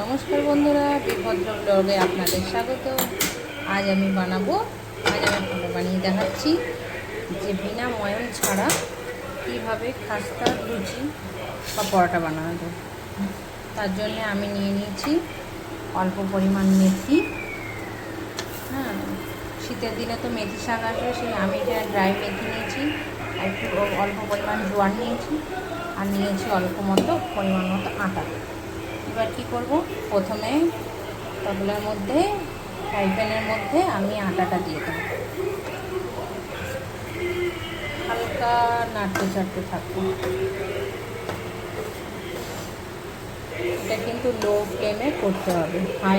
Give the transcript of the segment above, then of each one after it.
নমস্কার বন্ধুরা, বিভদ্র ব্লগে আপনাদের স্বাগত। আজ আমি হাঁড়ি বানিয়ে দেখাচ্ছি যে বিনা ময়ন ছাড়া কীভাবে খাস্তা, লুচি বা পরোটা বানানো যায়। তার জন্য আমি নিয়ে নিয়েছি অল্প পরিমাণ মেথি। হ্যাঁ, শীতের দিনে তো মেথি শাক আসবে, সেই আমি এটা ড্রাই মেথি নিয়েছি, আর একটু অল্প পরিমাণ জোয়ান নিয়েছি, আর নিয়েছি অল্প পরিমাণ মতো আটা। এবার কী করব, প্রথমে তবলার মধ্যে ফ্রাই প্যানের মধ্যে আমি আটাটা দিয়ে দেবো, হালকা নাড়তে চাড়তে থাকবো। এটা কিন্তু লো ফ্লেমে করতে হবে, হাই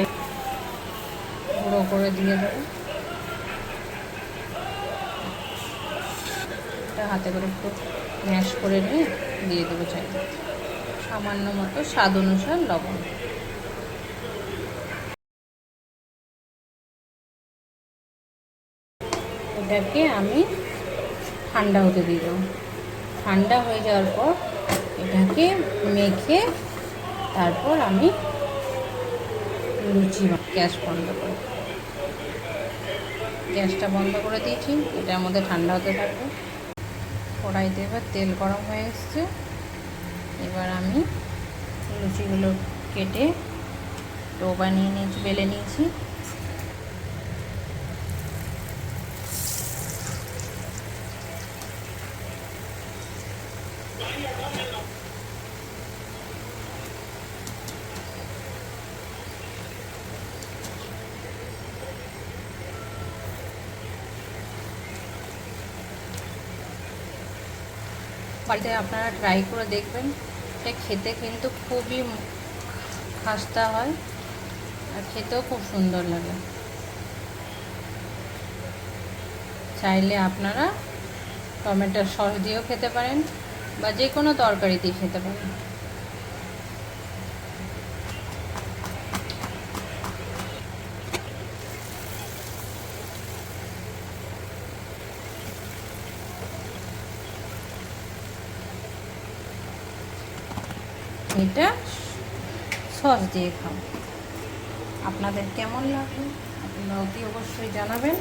গুঁড়ো করে দিয়ে দেবো। এটা হাতে করে একটু ম্যাশ করে নিয়ে দিয়ে দেবো চাইলে সামান্য মতো স্বাদ অনুসার লবণ। এটাকে আমি ঠান্ডা হতে দিয়ে দেবো। ঠান্ডা হয়ে যাওয়ার পর এটাকে মেখে তারপর আমি লুচি গ্যাসটা বন্ধ করে দিয়েছি। এটার মধ্যে ঠান্ডা হতে থাকবে। কড়াইতে এবার তেল গরম হয়ে এসছে। এবার আমি লুচিগুলো কেটে ডো বানিয়ে নিয়েছি, বেলে নিয়েছি। বাড়িতে আপনারা ট্রাই করে দেখবেন, এটা খেতে কিন্তু খুবই খাস্তা হয় আর খেতেও খুব সুন্দর লাগে। চাইলে আপনারা টমেটোর সস দিয়েও খেতে পারেন বা যে কোনো তরকারি দিয়ে খেতে পারেন। এটা সস দিয়ে খাও। আপনাদের কেমন লাগবে আপনারা অতি অবশ্যই জানাবেন।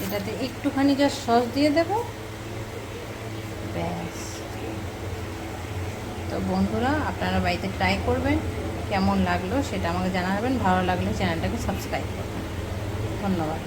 এটাতে একটুখানি যা সস দিয়ে দেব, ব্যাস। তো বন্ধুরা, আপনারা বাড়িতে ট্রাই করবেন, কেমন লাগলো সেটা আমাকে জানাবেন। ভালো লাগলে চ্যানেলটাকে সাবস্ক্রাইব করবেন। ধন্যবাদ।